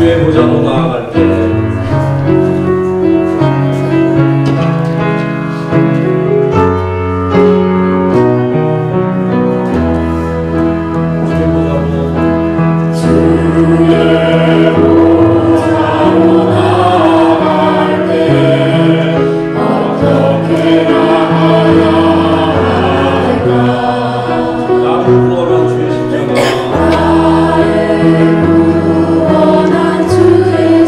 주의 보좌로 나아갈 때 구원한 주의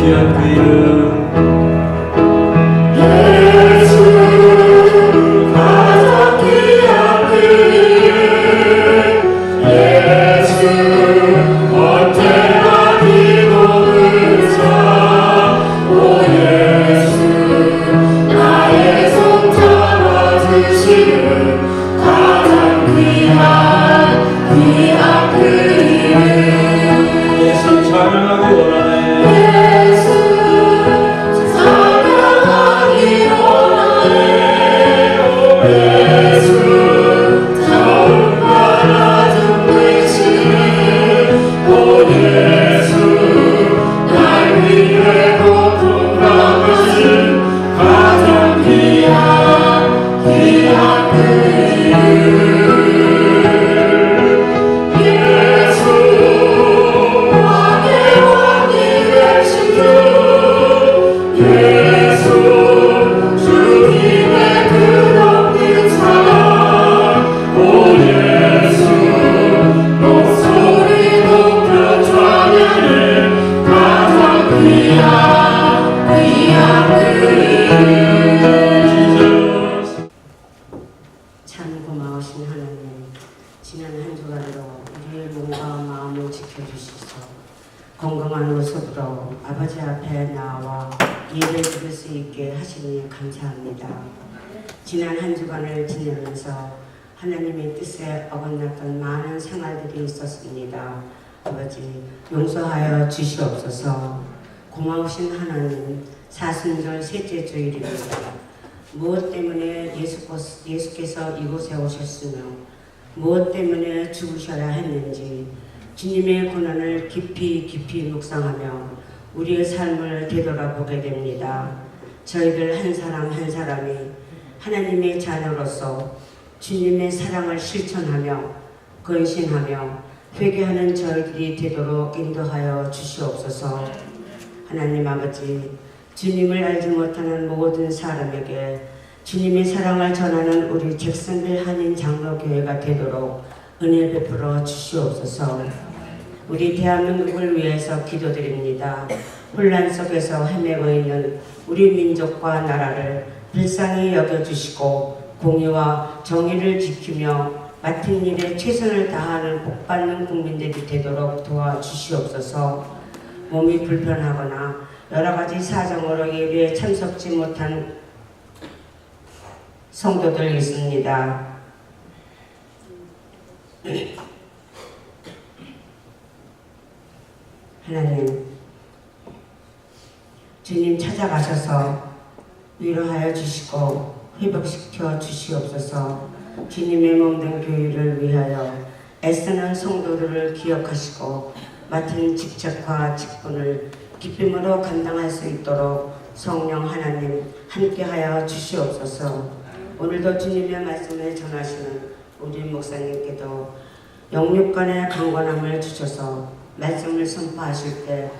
귀한 그 이름 건강한 모습으로 아버지 앞에 나와 예배 드릴 수 있게 하시니 감사합니다. 지난 한 주간을 지내면서 하나님의 뜻에 어긋났던 많은 생활들이 있었습니다. 아버지 용서하여 주시옵소서. 고마우신 하나님, 사순절 셋째 주일입니다. 무엇 때문에 예수께서 이곳에 오셨으며 무엇 때문에 죽으셔야 했는지 주님의 고난을 깊이 묵상하며 우리의 삶을 되돌아보게 됩니다. 저희들 한 사람 한 사람이 하나님의 자녀로서 주님의 사랑을 실천하며 근신하며 회개하는 저희들이 되도록 인도하여 주시옵소서. 하나님 아버지, 주님을 알지 못하는 모든 사람에게 주님의 사랑을 전하는 우리 잭슨빌 한인 장로교회가 되도록 은혜 베풀어 주시옵소서. 우리 대한민국을 위해서 기도드립니다. 혼란 속에서 헤매고 있는 우리 민족과 나라를 불쌍히 여겨주시고 공의와 정의를 지키며 맡은 일에 최선을 다하는 복받는 국민들이 되도록 도와주시옵소서. 몸이 불편하거나 여러가지 사정으로 예배에 참석지 못한 성도들 있습니다. 하나님, 주님 찾아가셔서 위로하여 주시고 회복시켜 주시옵소서. 주님의 몸된 교회를 위하여 애쓰는 성도들을 기억하시고 맡은 직책과 직분을 기쁨으로 감당할 수 있도록 성령 하나님 함께하여 주시옵소서. 오늘도 주님의 말씀을 전하시는 우리 목사님께도 영육간의 강건함을 주셔서 말씀을 선포하실 때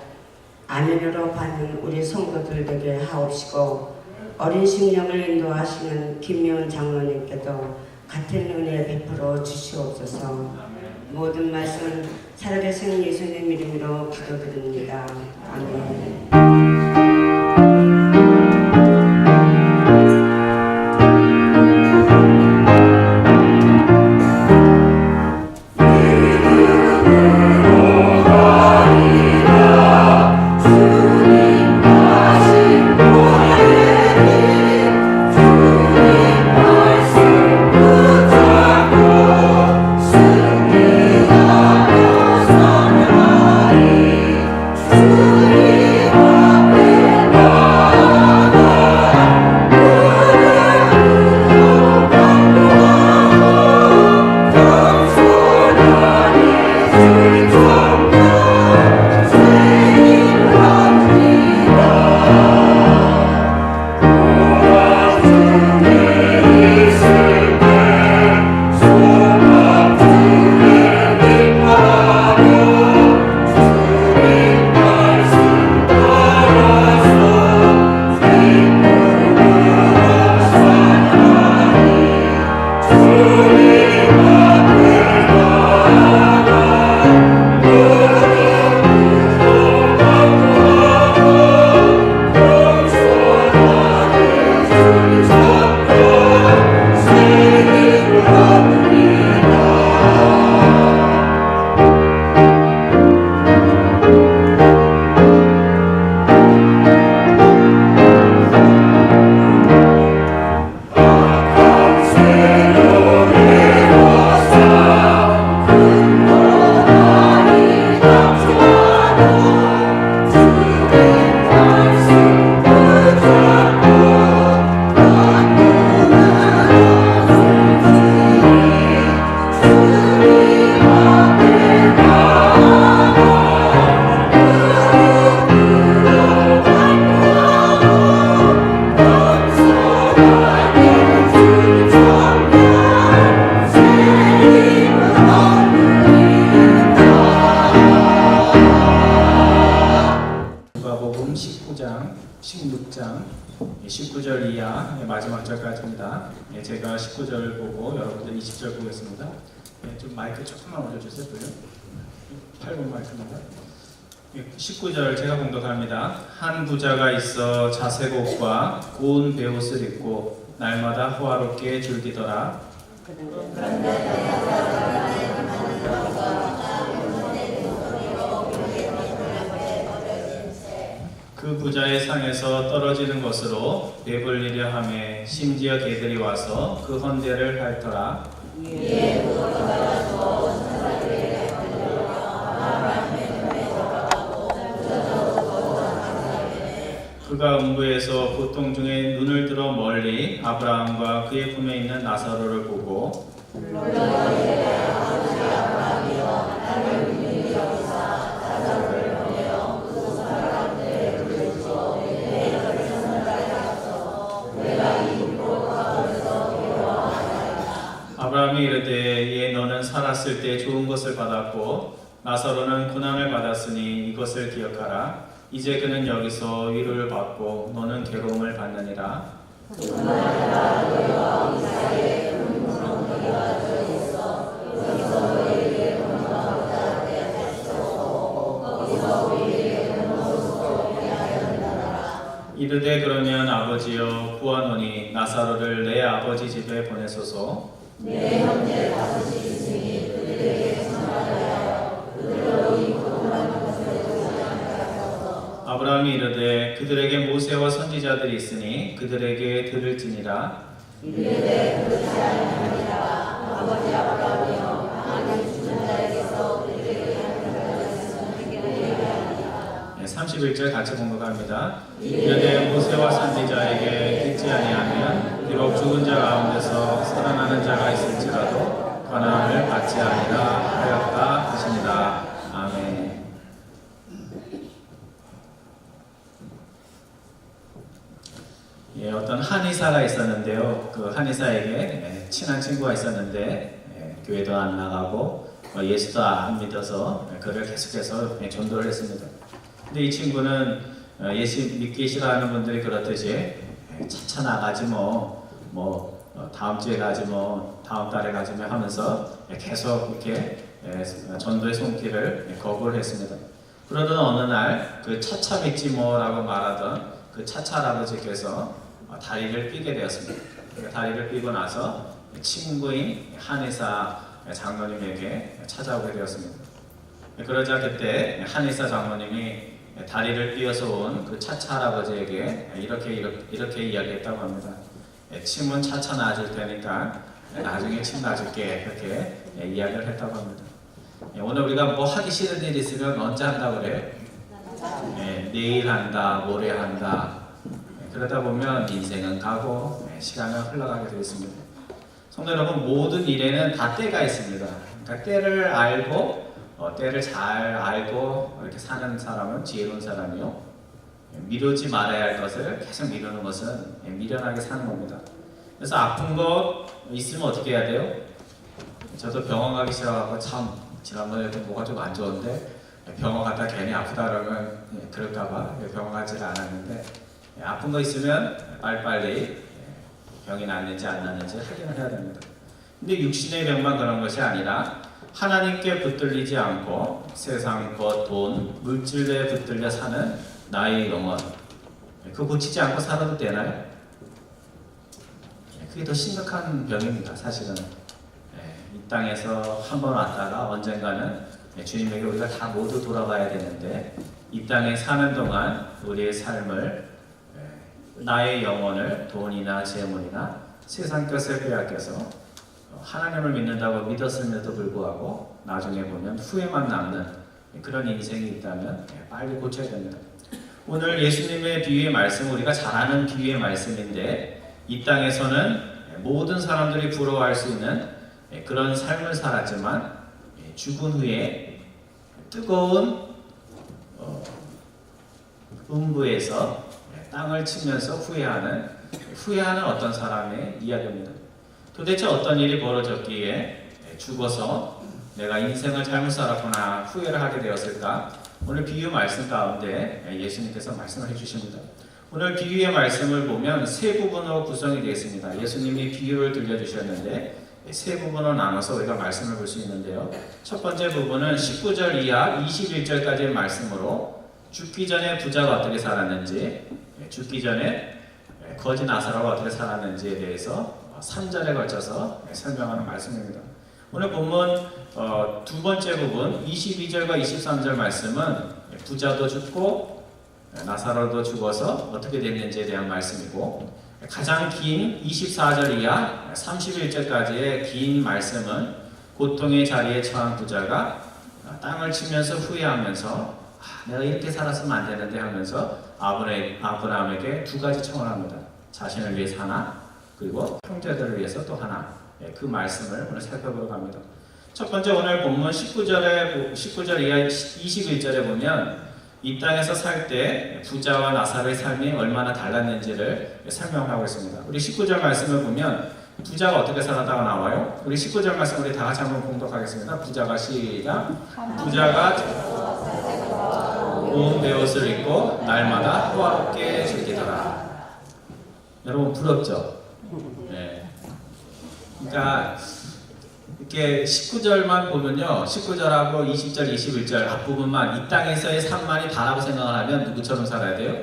아멘으로 받는 우리 성도들에게 하옵시고 어린 심령을 인도하시는 김미훈 장로님께도 같은 은혜 베풀어 주시옵소서. 모든 말씀 살아계신 예수님 이름으로 기도드립니다. 아멘. 우리 19장, 16장 19절 이하 마지막 절까지입니다. 제가 19절 보고 여러분들 20절 보겠습니다. 좀 마이크 조금만 올려주세요. 8분 마이크입니다. 19절 제가 봉독합니다. 한 부자가 있어 자색 옷과 고운 베옷을 입고 날마다 호화롭게 즐기더라. 그 부자의 상에서 떨어지는 것으로 배불리려 하매 심지어 개들이 와서 그 헌대를 핥더라. 그가 음부에서 고통 중에 눈을 들어 멀리 아브라함과 그의 품에 있는 나사로를 보고 아브라함이 이르되 얘 너는 살았을 때 좋은 것을 받았고 나사로는 고난을 받았으니 이것을 기억하라. 이제 그는 여기서 위로를 받고 너는 괴로움을 받느니라. 이르되 그러면 아버지여 구하노니 나사로를 내 아버지 집에 보내소서. 내 형제 다섯이 있으니 그들에게 전하여 그들로 이 고통받는 것을 보지 않게 하소서. 아브라함이 이르되 그들에게 모세와 선지자들이 있으니 그들에게 들을지니라. 이르되 그렇지 아니하니라. 아버지 아브라함이여 하나님 죽은 자에게서 그들에게 하는 말씀을 얘기하니라. 31절 같이 공부합니다. 이르되 모세와 선지자에게 듣지 아니하면 비록 죽은 자 가운데서 살아나는 자가 있을지라도 권한을 받지 아니라 하였다 하시니라. 아멘. 어떤 한의사가 있었는데요. 그 한의사에게 친한 친구가 있었는데 교회도 안 나가고 예수도 안 믿어서 그를 계속해서 전도를 했습니다. 근데 이 친구는 예수 믿기 싫어하는 분들이 그렇듯이 차차 나가지 다음 주에 가지 다음 달에 가지 하면서 계속 이렇게 전도의 손길을 거부를 했습니다. 그러던 어느 날 그 차차 믿지 라고 말하던 그 차차 할아버지께서 다리를 삐게 되었습니다. 다리를 삐고 나서 친구인 한의사 장로님에게 찾아오게 되었습니다. 그러자 그때 한의사 장로님이 다리를 삐어서 온 그 차차 할아버지에게 이렇게 이야기했다고 합니다. 침은 차차 놔줄 테니까 나중에 침 놔줄게. 그렇게 이야기를 했다고 합니다. 오늘 우리가 뭐 하기 싫은 일 있으면 언제 한다고 그래요? 내일 한다, 모레 한다. 그러다 보면 인생은 가고 시간은 흘러가게 되어 있습니다. 성도 여러분, 모든 일에는 다 때가 있습니다. 그러니까 때를 알고 때를 잘 알고 이렇게 사는 사람은 지혜로운 사람이요. 미루지 말아야 할 것을 계속 미루는 것은 미련하게 사는 겁니다. 그래서 아픈 거 있으면 어떻게 해야 돼요? 저도 병원 가기 싫어하고 참 지난번에도 뭐가 좀 안 좋은데 병원 갔다 괜히 아프다 그러면 그럴까봐 병원 가지를 않았는데 아픈 거 있으면 빨리빨리 병이 낫는지 안 낫는지 확인을 해야 됩니다. 근데 육신의 병만 그런 것이 아니라 하나님께 붙들리지 않고 세상 것, 돈, 물질에 붙들려 사는 나의 영혼, 그거 고치지 않고 살아도 되나요? 그게 더 심각한 병입니다. 사실은 이 땅에서 한 번 왔다가 언젠가는 주님에게 우리가 다 모두 돌아가야 되는데 이 땅에 사는 동안 우리의 삶을 나의 영혼을 돈이나 재물이나 세상 것을 빼앗겨서 하나님을 믿는다고 믿었음에도 불구하고 나중에 보면 후회만 남는 그런 인생이 있다면 빨리 고쳐야 됩니다. 오늘 예수님의 비유의 말씀, 우리가 잘 아는 비유의 말씀인데 이 땅에서는 모든 사람들이 부러워할 수 있는 그런 삶을 살았지만 죽은 후에 뜨거운 음부에서 땅을 치면서 후회하는 어떤 사람의 이야기입니다. 도대체 어떤 일이 벌어졌기에 죽어서 내가 인생을 잘못 살았구나 후회를 하게 되었을까? 오늘 비유 말씀 가운데 예수님께서 말씀을 해주십니다. 오늘 비유의 말씀을 보면 세 부분으로 구성이 되어 있습니다. 예수님이 비유를 들려주셨는데 세 부분으로 나눠서 우리가 말씀을 볼 수 있는데요. 첫 번째 부분은 19절 이하 21절까지의 말씀으로 죽기 전에 부자가 어떻게 살았는지, 죽기 전에 거지 나사로가 어떻게 살았는지에 대해서 3절에 걸쳐서 설명하는 말씀입니다. 오늘 본문 두 번째 부분 22절과 23절 말씀은 부자도 죽고 나사로도 죽어서 어떻게 됐는지에 대한 말씀이고, 가장 긴 24절 이하 31절까지의 긴 말씀은 고통의 자리에 처한 부자가 땅을 치면서 후회하면서 내가 이렇게 살았으면 안 되는데 하면서 아브라함에게 두 가지 청을 합니다. 자신을 위해서 하나, 그리고 형제들을 위해서 또 하나. 그 말씀을 오늘 살펴보러 갑니다. 첫 번째 오늘 본문 19절 이하 21절에 보면 이 땅에서 살 때 부자와 나사로의 삶이 얼마나 달랐는지를 설명하고 있습니다. 우리 19절 말씀을 보면 부자가 어떻게 살았다가 나와요? 우리 19절 말씀 우리 다 같이 한번 봉독하겠습니다. 부자가 시작. 부자가 좋은 베옷을 입고 날마다 호화롭게 즐기더라. 여러분 부럽죠? 네. 그러니까 이렇게 19절만 보면요, 19절하고 20절, 21절 앞부분만 이 땅에서의 삶만이 다라고 생각을 하면 누구처럼 살아야 돼요?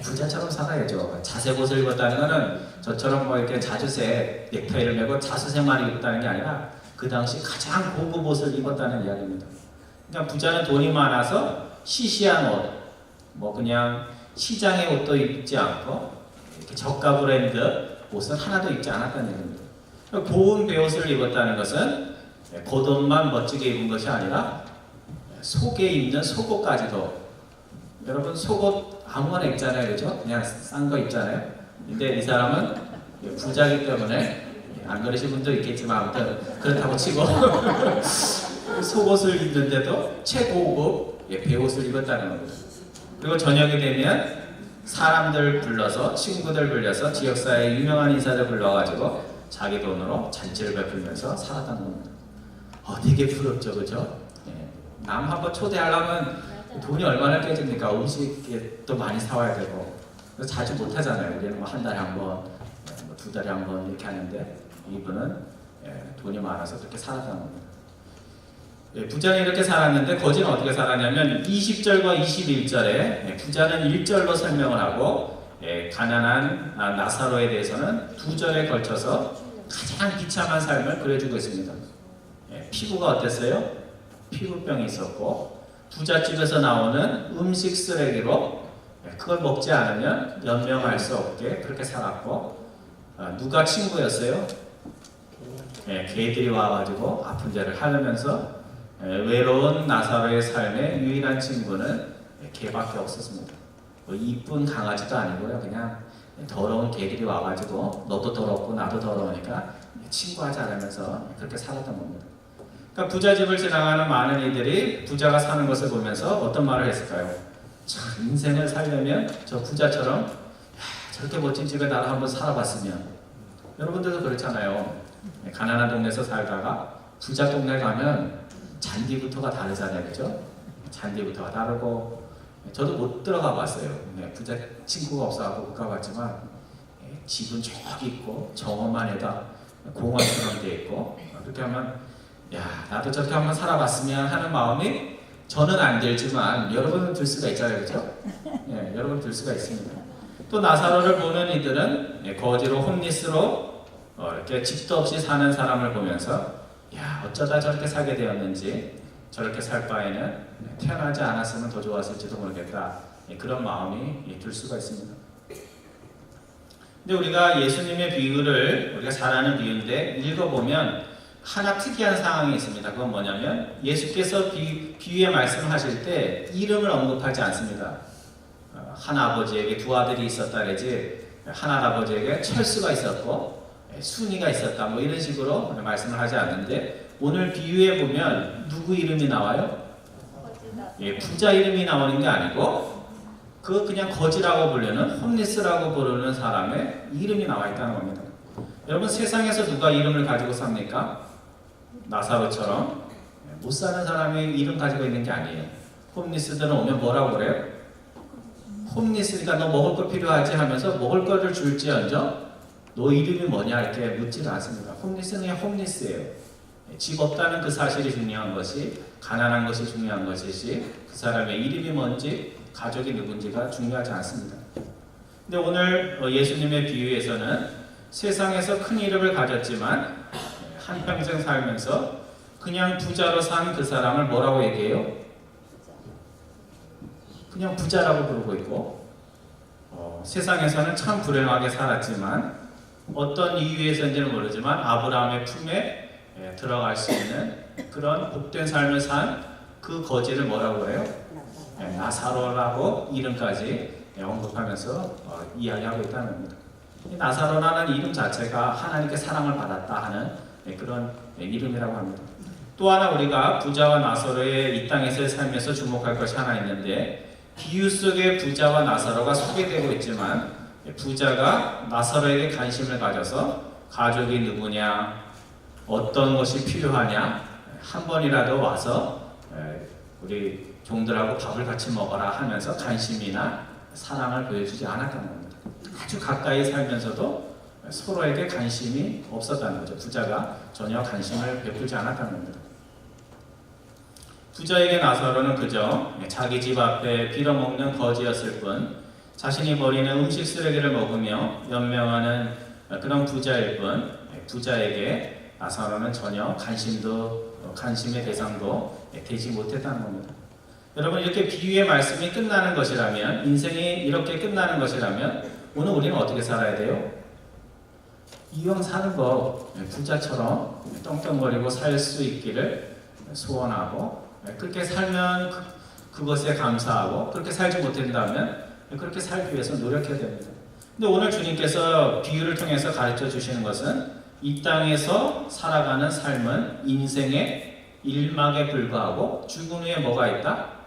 부자처럼 살아야죠. 자색 옷을 입었다는 것은 저처럼 뭐 이렇게 자주색 넥타이를 메고 자수생활을 입었다는 게 아니라 그 당시 가장 고급 옷을 입었다는 이야기입니다. 그러니까 부자는 돈이 많아서 시시한 옷, 뭐 그냥 시장의 옷도 입지 않고 이렇게 저가 브랜드 옷은 하나도 입지 않았다는 얘기입니다. 고운 베옷을 입었다는 것은 겉옷만 멋지게 입은 것이 아니라 속에 입는 속옷까지도, 여러분 속옷 아무거나 입잖아요, 그죠? 그냥 싼 거 입잖아요. 근데 이 사람은 부자이기 때문에 안 그러신 분도 있겠지만 아무튼 그렇다고 치고 속옷을 입는데도 최고급 베옷을 입었다는 겁니다. 그리고 저녁이 되면 사람들 불러서, 친구들 불려서 지역사회 유명한 인사들 불러가지고 자기 돈으로 잔치를 베풀면서 살았다는 겁니다. 되게 부럽죠, 그죠? 남 한번 초대하려면 돈이 얼마나 깨집니까? 음식도 많이 사와야 되고. 그래서 자주 못 하잖아요. 우리는 뭐 한 달에 한 번, 뭐 두 달에 한 번 이렇게 하는데 이분은 돈이 많아서 그렇게 살았다는 겁니다. 부자는 이렇게 살았는데 거지는 어떻게 살았냐면 20절과 21절에 부자는 1절로 설명을 하고 가난한 나사로에 대해서는 2절에 걸쳐서 가장 비참한 삶을 그려주고 있습니다. 피부가 어땠어요? 피부병이 있었고 부잣집에서 나오는 음식 쓰레기로 그걸 먹지 않으면 연명할 수 없게 그렇게 살았고, 누가 친구였어요? 개들이 와가지고 아픈 데를 하려면서 외로운 나사로의 삶의 유일한 친구는 개밖에 없었습니다. 뭐 이쁜 강아지도 아니고요, 그냥 더러운 개들이 와가지고 너도 더럽고 나도 더러우니까 친구하지 않으면서 그렇게 살았던 겁니다. 그러니까 부잣집을 지나가는 많은 이들이 부자가 사는 것을 보면서 어떤 말을 했을까요? 참, 인생을 살려면 저 부자처럼 저렇게 멋진 집에 나도 한번 살아봤으면. 여러분들도 그렇잖아요. 가난한 동네에서 살다가 부자 동네 가면 잔디부터가 다르잖아요, 그죠? 잔디부터가 다르고, 저도 못 들어가 봤어요. 부자 친구가 없어서 못 가봤지만 집은 저기 있고 정원만에다 공원처럼 돼 있고, 그렇게 하면 야, 나도 저렇게 한번 살아봤으면 하는 마음이 저는 안 들지만 여러분은 들 수가 있잖아요, 그죠? 여러분 들 수가 있습니다. 또 나사로를 보는 이들은 거지로 홈리스로 이렇게 집도 없이 사는 사람을 보면서 야, 어쩌다 저렇게 살게 되었는지, 저렇게 살 바에는 태어나지 않았으면 더 좋았을지도 모르겠다, 그런 마음이 들 수가 있습니다. 근데 우리가 예수님의 비유를 우리가 잘 아는 비유인데 읽어보면 하나 특이한 상황이 있습니다. 그건 뭐냐면 예수께서 비유의 말씀을 하실 때 이름을 언급하지 않습니다. 한 아버지에게 두 아들이 있었다 그러지, 한 아버지에게 철수가 있었고 순이가 있었다, 뭐 이런 식으로 말씀을 하지 않는데, 오늘 비유에 보면 누구 이름이 나와요? 부자 이름이 나오는 게 아니고 그 그냥 거지라고 부르는, 홈리스라고 부르는 사람의 이름이 나와 있다는 겁니다. 여러분, 세상에서 누가 이름을 가지고 삽니까? 나사로처럼 못 사는 사람이 이름 가지고 있는 게 아니에요. 홈리스들은 오면 뭐라고 그래요? 홈리스니까 너 먹을 거 필요하지 하면서 먹을 거를 줄지언정 너 이름이 뭐냐 이렇게 묻지는 않습니다. 홈리스는 그냥 홈리스예요. 집 없다는 그 사실이 중요한 것이, 가난한 것이 중요한 것이지 그 사람의 이름이 뭔지 가족이 누군지가 중요하지 않습니다. 근데 오늘 예수님의 비유에서는 세상에서 큰 이름을 가졌지만 한평생 살면서 그냥 부자로 산 그 사람을 뭐라고 얘기해요? 그냥 부자라고 부르고 있고, 세상에서는 참 불행하게 살았지만 어떤 이유에서인지는 모르지만 아브라함의 품에 들어갈 수 있는 그런 복된 삶을 산 그 거지를 뭐라고 해요? 나사로라고 이름까지 언급하면서 이야기하고 있다는 겁니다. 이 나사로라는 이름 자체가 하나님께 사랑을 받았다 하는 그런 이름이라고 합니다. 또 하나 우리가 부자와 나사로의 이 땅에서의 삶에서 주목할 것이 하나 있는데, 비유 속의 부자와 나사로가 소개되고 있지만 부자가 나사로에게 관심을 가져서 가족이 누구냐, 어떤 것이 필요하냐, 한 번이라도 와서 우리 종들하고 밥을 같이 먹어라 하면서 관심이나 사랑을 보여주지 않았다는 겁니다. 아주 가까이 살면서도 서로에게 관심이 없었다는 거죠. 부자가 전혀 관심을 베풀지 않았다는 겁니다. 부자에게 나사로는 그저 자기 집 앞에 빌어먹는 거지였을 뿐, 자신이 버리는 음식 쓰레기를 먹으며 연명하는 그런 부자일 뿐, 부자에게 나사로는 전혀 관심의 대상도 되지 못했다는 겁니다. 여러분, 이렇게 비유의 말씀이 끝나는 것이라면, 인생이 이렇게 끝나는 것이라면 오늘 우리는 어떻게 살아야 돼요? 이왕 사는 거 부자처럼 떵떵거리고 살 수 있기를 소원하고, 그렇게 살면 그것에 감사하고, 그렇게 살지 못한다면 그렇게 살기 위해서 노력해야 됩니다. 근데 오늘 주님께서 비유를 통해서 가르쳐 주시는 것은 이 땅에서 살아가는 삶은 인생의 일막에 불과하고 죽은 후에 뭐가 있다?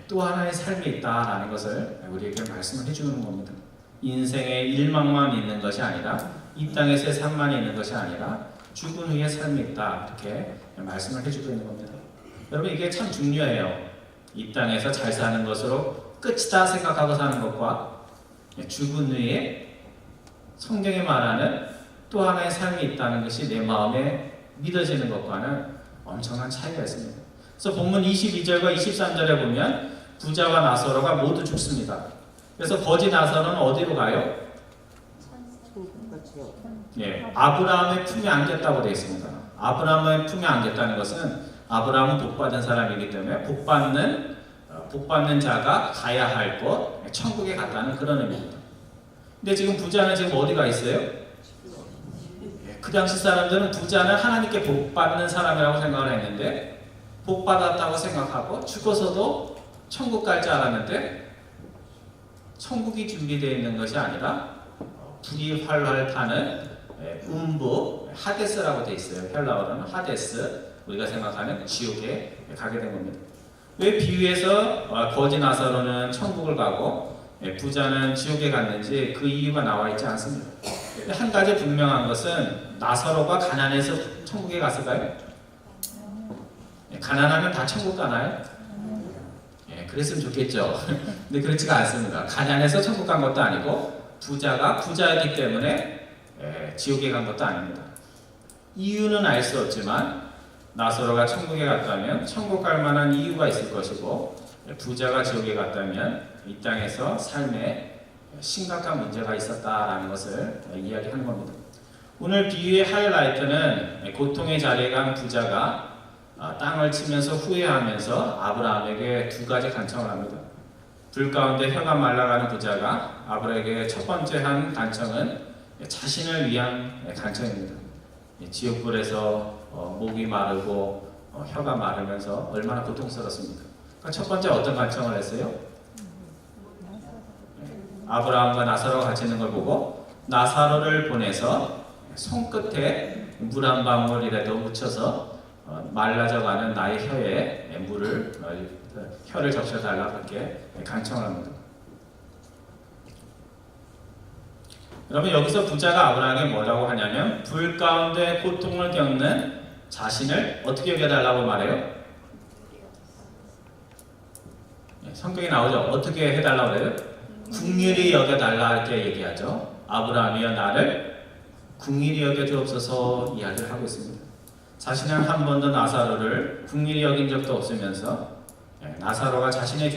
또 하나의 삶이 있다라는 것을 우리에게 말씀을 해주는 겁니다. 인생의 일막만 있는 것이 아니라, 이 땅에서의 삶만 있는 것이 아니라 죽은 후에 삶이 있다, 이렇게 말씀을 해주고 있는 겁니다. 여러분, 이게 참 중요해요. 이 땅에서 잘 사는 것으로 끝이다 생각하고 사는 것과 죽은 후에 성경이 말하는 또 하나의 삶이 있다는 것이 내 마음에 믿어지는 것과는 엄청난 차이가 있습니다. 그래서 본문 22절과 23절에 보면 부자와 나사로가 모두 죽습니다. 그래서 거지 나사로는 어디로 가요? 아브라함의 품에 안겼다고 되어 있습니다. 아브라함의 품에 안겼다는 것은 아브라함은 복받은 사람이기 때문에 복받는 자가 가야 할 곳, 천국에 갔다는 그런 의미입니다. 근데 지금 부자는 지금 어디가 있어요? 그 당시 사람들은 부자는 하나님께 복받는 사람이라고 생각을 했는데, 복받았다고 생각하고 죽어서도 천국 갈 줄 알았는데, 천국이 준비되어 있는 것이 아니라 불이 활활 타는 음부, 하데스라고 되어 있어요. 헬라어로는 하데스, 우리가 생각하는 지옥에 가게 된 겁니다. 왜 비유에서 거지 나사로는 천국을 가고 부자는 지옥에 갔는지 그 이유가 나와 있지 않습니다. 한 가지 분명한 것은 나사로가 가난해서 천국에 갔을까요? 가난하면 다 천국 가나요? 그랬으면 좋겠죠. 근데 그렇지가 않습니다. 가난해서 천국 간 것도 아니고, 부자가 부자이기 때문에 지옥에 간 것도 아닙니다. 이유는 알 수 없지만 나사로가 천국에 갔다면 천국 갈 만한 이유가 있을 것이고, 부자가 지옥에 갔다면 이 땅에서 삶에 심각한 문제가 있었다라는 것을 이야기하는 겁니다. 오늘 비유의 하이라이트는 고통의 자리에 간 부자가 땅을 치면서 후회하면서 아브라함에게 두 가지 간청을 합니다. 불 가운데 혀가 말라가는 부자가 아브라함에게 첫 번째 한 간청은 자신을 위한 간청입니다. 지옥불에서 목이 마르고 혀가 마르면서 얼마나 고통스럽습니까? 그러니까 첫 번째 어떤 간청을 했어요? 아브라함과 나사로가 같이 있는 걸 보고 나사로를 보내서 손끝에 물 한 방울이라도 묻혀서 말라져가는 나의 혀에 혀를 적셔달라, 그렇게 간청을 합니다. 여러분, 여기서 부자가 아브라함에게 뭐라고 하냐면 불 가운데 고통을 겪는 자신을 어떻게 여겨달라고 말해요? 성경에 나오죠. 어떻게 해달라고 그래요? 긍휼히 여겨달라 이렇게 얘기하죠. 아브라함이여 나를 긍휼히 여겨주옵소서 이야기를 하고 있습니다. 자신은 한 번도 나사로를 긍휼히 여긴 적도 없으면서 나사로가 자신의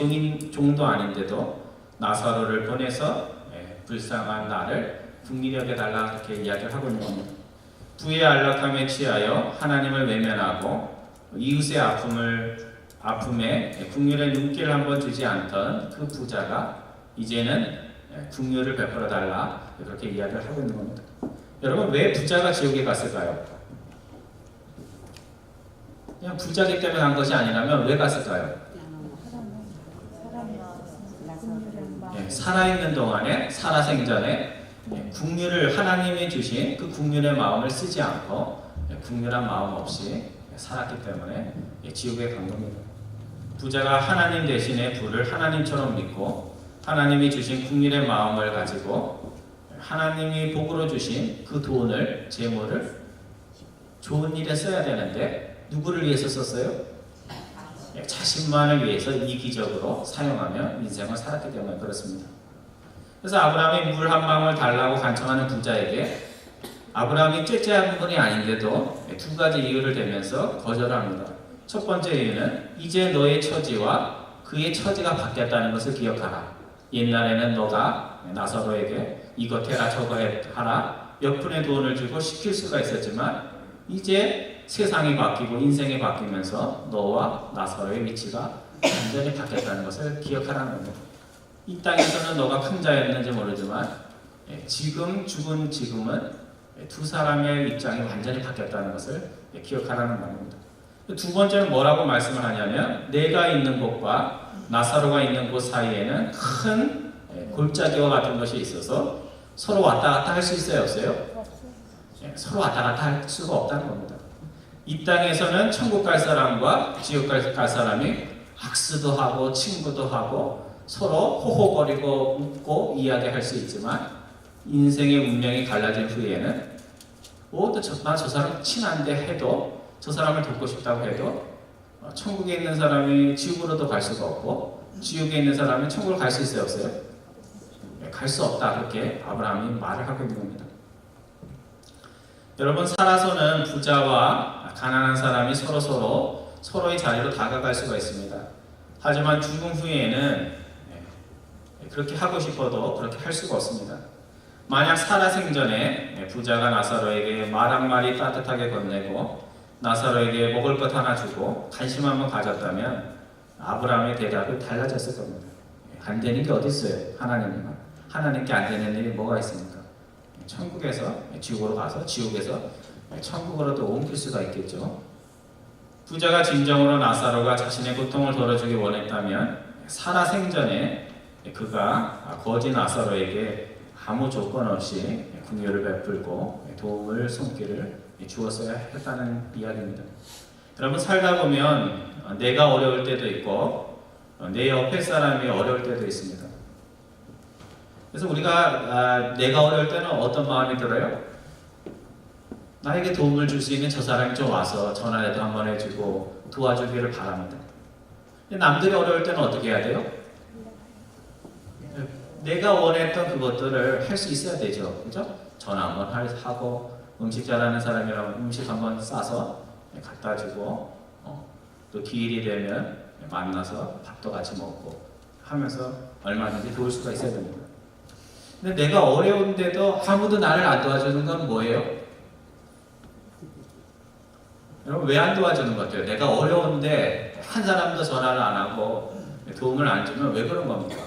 종도 아닌데도 나사로를 보내서 불쌍한 나를 긍휼히 여겨달라 이렇게 이야기를 하고 있는 겁니다. 부의 안락함에 취하여 하나님을 외면하고 이웃의 아픔에 긍휼의 눈길을 한번 주지 않던 그 부자가 이제는 긍휼을 베풀어 달라 그렇게 이야기를 하고 있는 겁니다. 여러분 왜 부자가 지옥에 갔을까요? 그냥 부자기 때문에 간 것이 아니라면 왜 갔을까요? 살아있는 동안에 살아생전에 긍휼을 하나님이 주신 그 긍휼의 마음을 쓰지 않고 긍휼한 마음 없이 살았기 때문에 지옥에 간 겁니다. 부자가 하나님 대신에 부를 하나님처럼 믿고 하나님이 주신 긍휼의 마음을 가지고 하나님이 복으로 주신 그 돈을 재물을 좋은 일에 써야 되는데 누구를 위해서 썼어요? 자신만을 위해서 이기적으로 사용하며 인생을 살았기 때문에 그렇습니다. 그래서 아브라함이 물 한 방울 달라고 간청하는 부자에게 아브라함이 째째한 분이 아닌데도 두 가지 이유를 대면서 거절을 합니다. 첫 번째 이유는 이제 너의 처지와 그의 처지가 바뀌었다는 것을 기억하라. 옛날에는 너가 나사로에게 이것 해라 저거 하라 몇 푼의 돈을 주고 시킬 수가 있었지만 이제 세상이 바뀌고 인생이 바뀌면서 너와 나사로의 위치가 완전히 바뀌었다는 것을 기억하라는 겁니다. 이 땅에서는 너가 큰 자였는지 모르지만 지금 죽은 지금은 두 사람의 입장이 완전히 바뀌었다는 것을 기억하라는 말입니다. 두 번째는 뭐라고 말씀을 하냐면 내가 있는 곳과 나사로가 있는 곳 사이에는 큰 골짜기와 같은 것이 있어서 서로 왔다 갔다 할 수 있어요? 없어요? 서로 왔다 갔다 할 수가 없다는 겁니다. 이 땅에서는 천국 갈 사람과 지옥 갈 사람이 악수도 하고 친구도 하고 서로 호호거리고 웃고 이야기할 수 있지만 인생의 운명이 갈라진 후에는 나 저 사람 친한데 해도 저 사람을 돕고 싶다고 해도 천국에 있는 사람이 지옥으로도 갈 수가 없고 지옥에 있는 사람이 천국을 갈 수 있어요? 없어요? 갈 수 없다 그렇게 아브라함이 말을 하고 있는 겁니다. 여러분 살아서는 부자와 가난한 사람이 서로의 자리로 다가갈 수가 있습니다. 하지만 죽음 후에는 그렇게 하고 싶어도 그렇게 할 수가 없습니다. 만약 살아생전에 부자가 나사로에게 말 한마디 따뜻하게 건네고 나사로에게 먹을 것 하나 주고 관심 한번 가졌다면 아브라함의 대답이 달라졌을 겁니다. 안 되는 게 어디 있어요? 하나님께 안 되는 일이 뭐가 있습니까? 천국에서 지옥으로 가서 지옥에서 천국으로도 옮길 수가 있겠죠. 부자가 진정으로 나사로가 자신의 고통을 덜어주기 원했다면 살아생전에 그가 거지 나사로에게 아무 조건 없이 긍휼을 베풀고 도움을 손길을 주었어야 했다는 이야기입니다. 여러분 살다 보면 내가 어려울 때도 있고 내 옆에 사람이 어려울 때도 있습니다. 그래서 우리가 내가 어려울 때는 어떤 마음이 들어요? 나에게 도움을 줄 수 있는 저 사람이 좀 와서 전화라도 한번 해주고 도와주기를 바랍니다. 남들이 어려울 때는 어떻게 해야 돼요? 내가 원했던 그것들을 할 수 있어야 되죠. 그죠? 전화 한번 하고 음식 잘하는 사람이라면 음식 한번 싸서 갖다 주고 또 기일이 되면 만나서 밥도 같이 먹고 하면서 얼마든지 도울 수가 있어야 됩니다. 근데 내가 어려운데도 아무도 나를 안 도와주는 건 뭐예요? 여러분 왜 안 도와주는 것 같아요? 내가 어려운데 한 사람도 전화를 안 하고 도움을 안 주면 왜 그런 겁니까?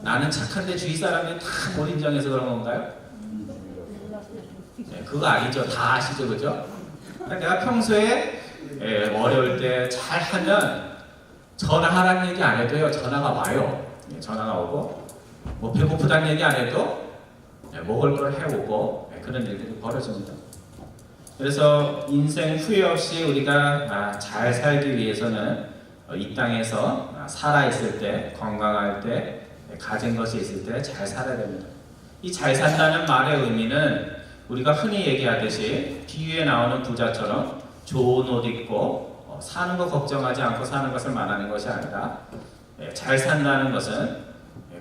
나는 착한데 주위 사람이 다 못 인정해서 그런 건가요? 그거 아니죠. 다 아시죠, 그죠? 내가 평소에 어려울 때 잘하면 전화하라는 얘기 안 해도요. 전화가 와요. 전화가 오고 뭐 배고프다는 얘기 안 해도 먹을 걸 해오고 그런 일들이 벌어집니다. 그래서 인생 후회 없이 우리가 잘 살기 위해서는 이 땅에서 살아있을 때, 건강할 때, 가진 것이 있을 때 잘 살아야 됩니다. 이 잘 산다는 말의 의미는 우리가 흔히 얘기하듯이 비유에 나오는 부자처럼 좋은 옷 입고 사는 거 걱정하지 않고 사는 것을 말하는 것이 아니라 잘 산다는 것은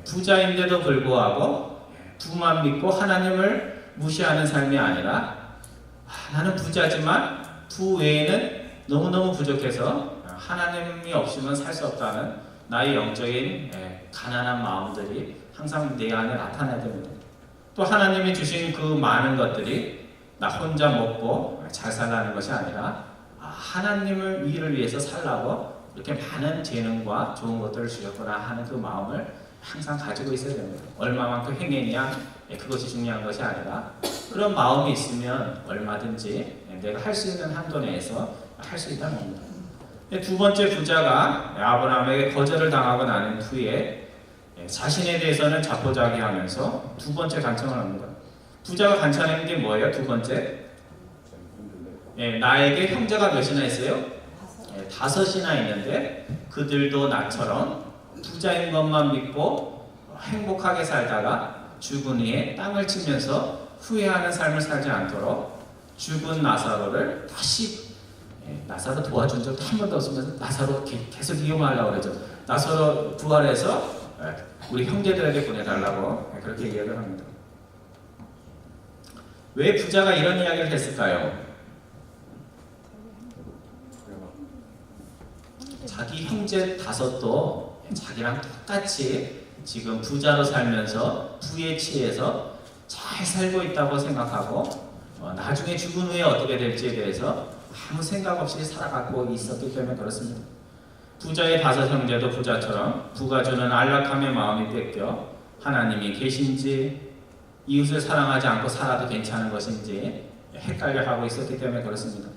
부자인데도 불구하고 부만 믿고 하나님을 무시하는 삶이 아니라 나는 부자지만 부 외에는 너무너무 부족해서 하나님이 없이는 살 수 없다는 나의 영적인 가난한 마음들이 항상 내 안에 나타나야 됩니다. 또 하나님이 주신 그 많은 것들이 나 혼자 먹고 잘 살라는 것이 아니라 하나님을 일을 위해서 살라고 이렇게 많은 재능과 좋은 것들을 주셨구나 하는 그 마음을 항상 가지고 있어야 됩니다. 얼마만큼 행했냐 그것이 중요한 것이 아니라 그런 마음이 있으면 얼마든지 내가 할 수 있는 한도 내에서 할 수 있다는 겁니다. 두 번째 부자가 아브라함에게 거절을 당하고 난 후에 자신에 대해서는 자포자기하면서 두 번째 간청을 합니다. 부자가 간청하는 게 뭐예요? 두 번째, 나에게 형제가 몇이나 있어요? 5이나 있는데 그들도 나처럼 부자인 것만 믿고 행복하게 살다가 죽은 후에 땅을 치면서 후회하는 삶을 살지 않도록 죽은 나사로를 다시 나사로 도와준 적도 한 번도 없으면서 나사로 계속 이용하려고 그러죠. 나사로 부활해서 우리 형제들에게 보내달라고 그렇게 이야기를 합니다. 왜 부자가 이런 이야기를 했을까요? 자기 형제 5도 자기랑 똑같이 지금 부자로 살면서 부에 취해서 잘 살고 있다고 생각하고 나중에 죽은 후에 어떻게 될지에 대해서 아무 생각 없이 살아가고 있었기 때문에 그렇습니다. 부자의 5 형제도 부자처럼 부가 주는 안락함의 마음이 뺏겨 하나님이 계신지 이웃을 사랑하지 않고 살아도 괜찮은 것인지 헷갈려 하고 있었기 때문에 그렇습니다.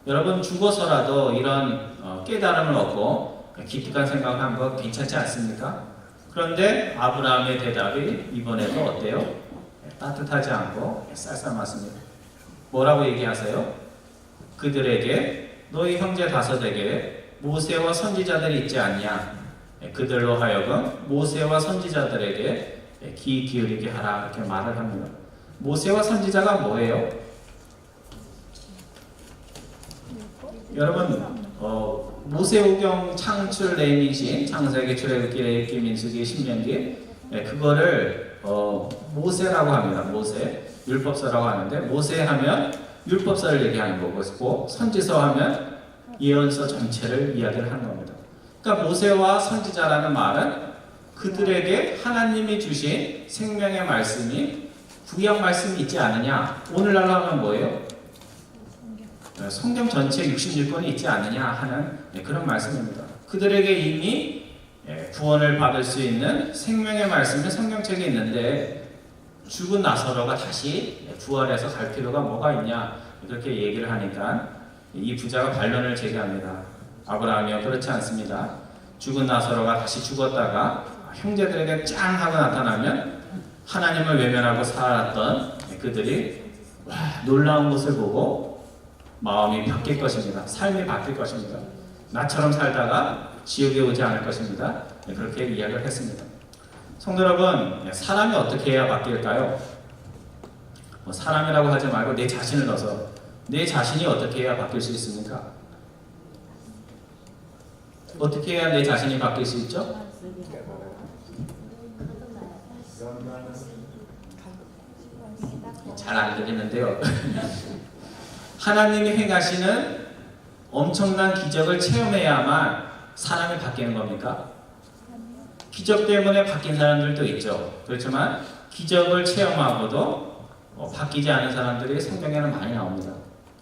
여러분 죽어서라도 이런 깨달음을 얻고 기특한 생각을 한 거 괜찮지 않습니까? 그런데 아브라함의 대답이 이번에도 어때요? 따뜻하지 않고 쌀쌀맞습니다. 뭐라고 얘기하세요? 그들에게 너희 형제 5에게 모세와 선지자들이 있지 않냐? 그들로 하여금 모세와 선지자들에게 귀 기울이게 하라 이렇게 말을 합니다. 모세와 선지자가 뭐예요? 여러분 모세오경 창출 레이민신 창세기 출애굽기 레위기 민수기 신명기 그거를 모세라고 합니다. 모세 율법서라고 하는데 모세 하면 율법서를 얘기하는 거고 선지서 하면 예언서 전체를 이야기를 하는 겁니다. 그러니까 모세와 선지자라는 말은 그들에게 하나님이 주신 생명의 말씀이 구약 말씀이 있지 않느냐. 오늘날로 하면 뭐예요? 성경 전체 66권이 있지 않느냐 하는 그런 말씀입니다. 그들에게 이미 구원을 받을 수 있는 생명의 말씀이 성경책에 있는데 죽은 나사로가 다시 부활해서 갈 필요가 뭐가 있냐 그렇게 얘기를 하니까 이 부자가 반론을 제기합니다. 아브라함이요 그렇지 않습니다. 죽은 나사로가 다시 죽었다가 형제들에게 짱 하고 나타나면 하나님을 외면하고 살았던 그들이 놀라운 것을 보고 마음이 바뀔 것입니다. 삶이 바뀔 것입니다. 나처럼 살다가 지옥에 오지 않을 것입니다. 그렇게 이야기를 했습니다. 성도 여러분, 사람이 어떻게 해야 바뀔까요? 사람이라고 하지 말고 내 자신을 넣어서 내 자신이 어떻게 해야 바뀔 수 있습니까? 어떻게 해야 내 자신이 바뀔 수 있죠? 잘 안 들리는데요. 하나님이 행하시는 엄청난 기적을 체험해야만 사람이 바뀌는 겁니까? 기적 때문에 바뀐 사람들도 있죠. 그렇지만 기적을 체험하고도 바뀌지 않은 사람들이 성경에는 많이 나옵니다.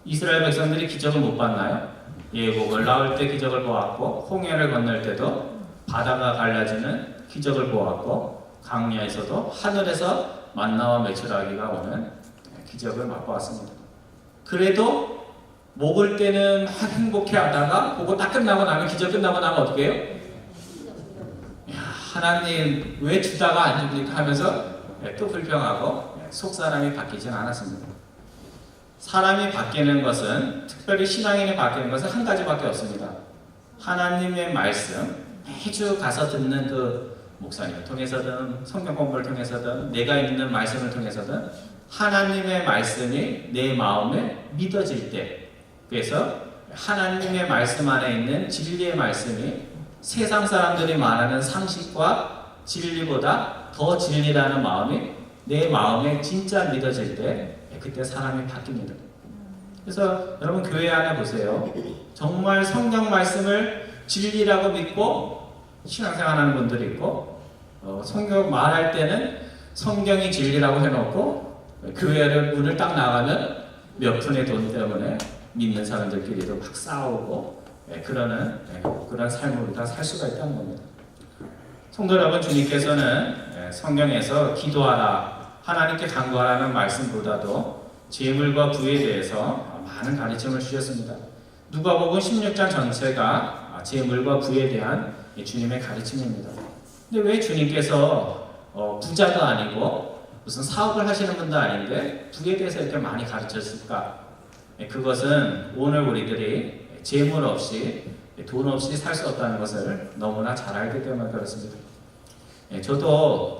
이스라엘 백성들이 기적을 못 봤나요? 예복을 낳을 때 기적을 보았고 홍해를 건널 때도 바다가 갈라지는 기적을 보았고 강야에서도 하늘에서 만나와 메추라기가 오는 기적을 맛보았습니다. 그래도 먹을 때는 막 행복해 하다가 그거 딱 끝나고 나면 기적 끝나고 나면 어떻게 해요? 하나님 왜 주다가 안 줍니까 하면서 또 불평하고 속사람이 바뀌진 않았습니다. 사람이 바뀌는 것은 특별히 신앙인이 바뀌는 것은 한 가지밖에 없습니다. 하나님의 말씀 매주 가서 듣는 그 목사님을 통해서든 성경 공부를 통해서든 내가 읽는 말씀을 통해서든 하나님의 말씀이 내 마음에 믿어질 때 그래서 하나님의 말씀 안에 있는 진리의 말씀이 세상 사람들이 말하는 상식과 진리보다 더 진리라는 마음이 내 마음에 진짜 믿어질 때 그때 사람이 바뀝니다. 그래서 여러분 교회 안에 보세요. 정말 성경 말씀을 진리라고 믿고 신앙생활하는 분들이 있고 성경 말할 때는 성경이 진리라고 해놓고 교회를 문을 딱 나가면 몇 푼의 돈 때문에 믿는 사람들끼리도 막 싸우고 그런 삶을 우리가 살 수가 있다는 겁니다. 성도 여러분, 주님께서는 성경에서 기도하라, 하나님께 간구하라는 말씀보다도 재물과 부에 대해서 많은 가르침을 주셨습니다. 누가복음 16장 전체가 재물과 부에 대한 주님의 가르침입니다. 근데 왜 주님께서 부자도 아니고 무슨 사업을 하시는 분도 아닌데 부에 대해서 이렇게 많이 가르쳤을까? 그것은 오늘 우리들이 재물 없이 돈 없이 살 수 없다는 것을 너무나 잘 알기 때문에 그렇습니다. 저도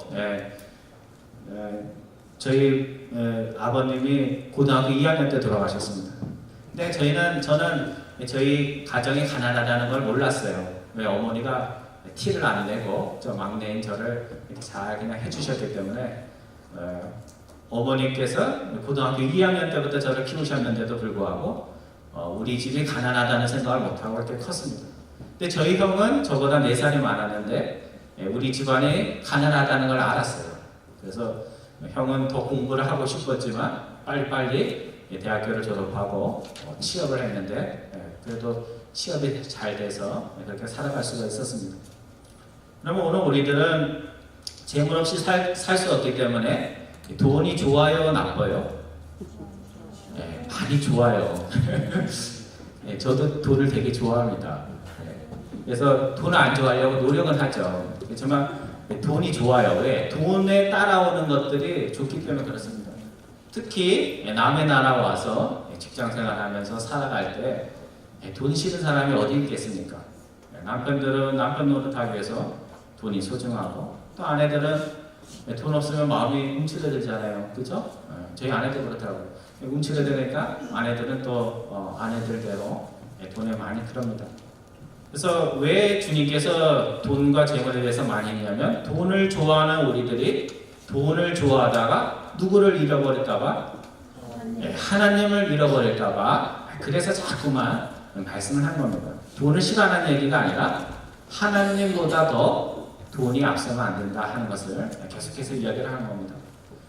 저희 아버님이 고등학교 2학년 때 돌아가셨습니다. 근데 저는 저희 가정이 가난하다는 걸 몰랐어요. 왜 어머니가 티를 안 내고 저 막내인 저를 이렇게 잘 그냥 해주셨기 때문에 어머니께서 고등학교 2학년 때부터 저를 키우셨는데도 불구하고 우리 집이 가난하다는 생각을 못하고 이렇게 컸습니다. 근데 저희 형은 저보다 4살이 많았는데 우리 집안이 가난하다는 걸 알았어요. 그래서 형은 더 공부를 하고 싶었지만 빨리빨리 대학교를 졸업하고 취업을 했는데 그래도 취업이 잘 돼서 그렇게 살아갈 수가 있었습니다. 그러면 오늘 우리들은 재물 없이 살 수 없기 때문에 돈이 좋아요, 나빠요? 많이 좋아요. 저도 돈을 되게 좋아합니다. 그래서 돈을 안 좋아하려고 노력은 하죠. 그렇지만 돈이 좋아요. 왜? 돈에 따라오는 것들이 좋기 때문에 그렇습니다. 특히 남의 나라 와서 직장생활 하면서 살아갈 때 돈 싫은 사람이 어디 있겠습니까? 남편들은 남편 노릇하기 위해서 돈이 소중하고 또 아내들은 돈 없으면 마음이 움츠러들잖아요. 그죠? 저희 아내도 그렇더라고요. 움츠러드니까 아내들은 또 아내들대로 돈에 많이 그럽니다. 그래서 왜 주님께서 돈과 재물에 대해서 많이 했냐면 돈을 좋아하는 우리들이 돈을 좋아하다가 누구를 잃어버릴까봐 하나님을 잃어버릴까봐 그래서 자꾸만 말씀을 한 겁니다. 돈을 싫어하는 얘기가 아니라 하나님보다 더 돈이 앞서면 안 된다 하는 것을 계속해서 이야기를 하는 겁니다.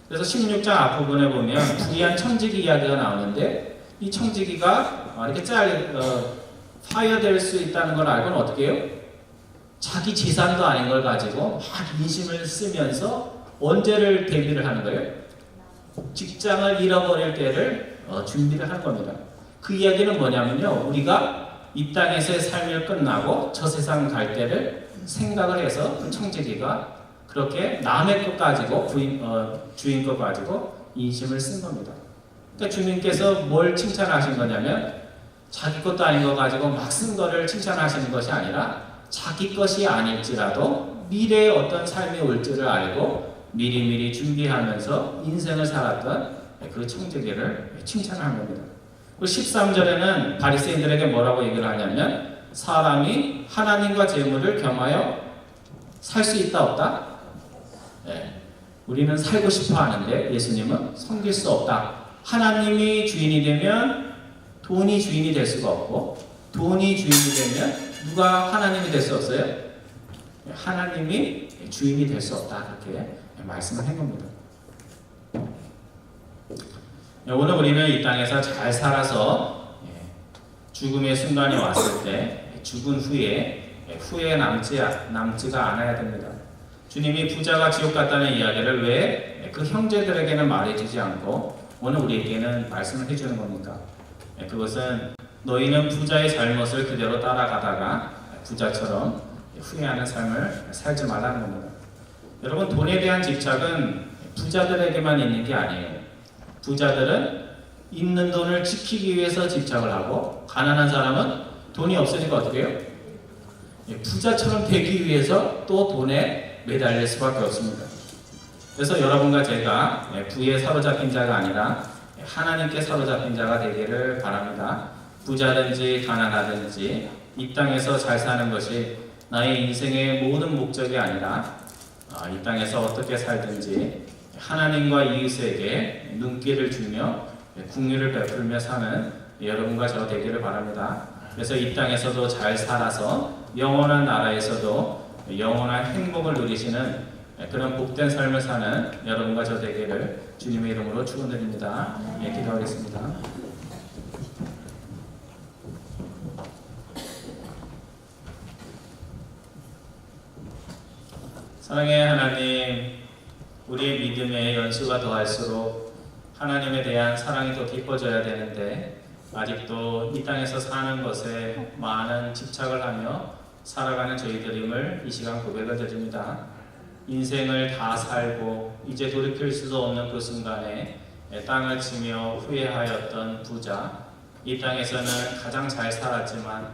그래서 16장 앞부분에 보면 부귀한 청지기 이야기가 나오는데 이 청지기가 이렇게 파여될 수 있다는 걸 알고는 어떻게 해요? 자기 재산도 아닌 걸 가지고 막 인심을 쓰면서 언제를 대비를 하는 거예요? 직장을 잃어버릴 때를 준비를 하는 겁니다. 그 이야기는 뭐냐면요, 우리가 이 땅에서의 삶을 끝나고 저 세상 갈 때를 생각을 해서 그 청지기가 그렇게 남의 것 가지고 주인 것 가지고 인심을 쓴 겁니다. 그러니까 주님께서 뭘 칭찬하신 거냐면 자기 것도 아닌 거 가지고 막 쓴 거를 칭찬하시는 것이 아니라 자기 것이 아닐지라도 미래에 어떤 삶이 올 줄을 알고 미리미리 준비하면서 인생을 살았던 그 청지기를 칭찬한 겁니다. 13절에는 바리새인들에게 뭐라고 얘기를 하냐면 사람이 하나님과 재물을 겸하여 살 수 있다 없다? 우리는 살고 싶어 하는데 예수님은 섬길 수 없다. 하나님이 주인이 되면 돈이 주인이 될 수가 없고 돈이 주인이 되면 누가 하나님이 될 수 없어요? 하나님이 주인이 될 수 없다. 그렇게 말씀을 한 겁니다. 오늘 우리는 이 땅에서 잘 살아서 죽음의 순간이 왔을 때 죽은 후에 남지가 않아야 됩니다. 주님이 부자가 지옥 갔다는 이야기를 왜 그 형제들에게는 말해주지 않고 오늘 우리에게는 말씀을 해주는 겁니까? 그것은 너희는 부자의 잘못을 그대로 따라가다가 부자처럼 후회하는 삶을 살지 말라는 겁니다. 여러분, 돈에 대한 집착은 부자들에게만 있는 게 아니에요. 부자들은 있는 돈을 지키기 위해서 집착을 하고 가난한 사람은 돈이 없으니까 어떻게 해요? 부자처럼 되기 위해서 또 돈에 매달릴 수밖에 없습니다. 그래서 여러분과 제가 부에 사로잡힌 자가 아니라 하나님께 사로잡힌 자가 되기를 바랍니다. 부자든지 가난하든지 이 땅에서 잘 사는 것이 나의 인생의 모든 목적이 아니라 이 땅에서 어떻게 살든지 하나님과 이웃에게 눈길을 주며 긍휼을 베풀며 사는 여러분과 저 되기를 바랍니다. 그래서 이 땅에서도 잘 살아서 영원한 나라에서도 영원한 행복을 누리시는 그런 복된 삶을 사는 여러분과 저 되기를 주님의 이름으로 축원드립니다. 기도하겠습니다. 사랑의 하나님, 우리의 믿음의 연수가 더할수록 하나님에 대한 사랑이 더 깊어져야 되는데 아직도 이 땅에서 사는 것에 많은 집착을 하며 살아가는 저희들임을 이 시간 고백을 드립니다. 인생을 다 살고 이제 돌이킬 수도 없는 그 순간에 땅을 치며 후회하였던 부자, 이 땅에서는 가장 잘 살았지만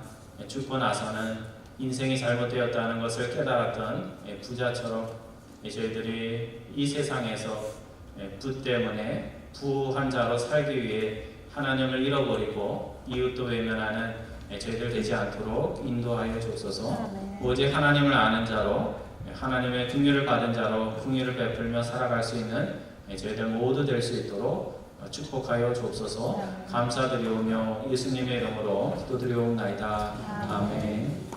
죽고 나서는 인생이 잘못되었다는 것을 깨달았던 부자처럼 저희들이 이 세상에서 부 때문에 부한 자로 살기 위해 하나님을 잃어버리고 이웃도 외면하는 저희들 되지 않도록 인도하여 주옵소서. 오직 하나님을 아는 자로 하나님의 긍휼을 받은 자로 긍휼을 베풀며 살아갈 수 있는 저희들 모두 될 수 있도록 축복하여 주옵소서. 감사드리오며 예수님의 이름으로 기도드리옵나이다. 아멘.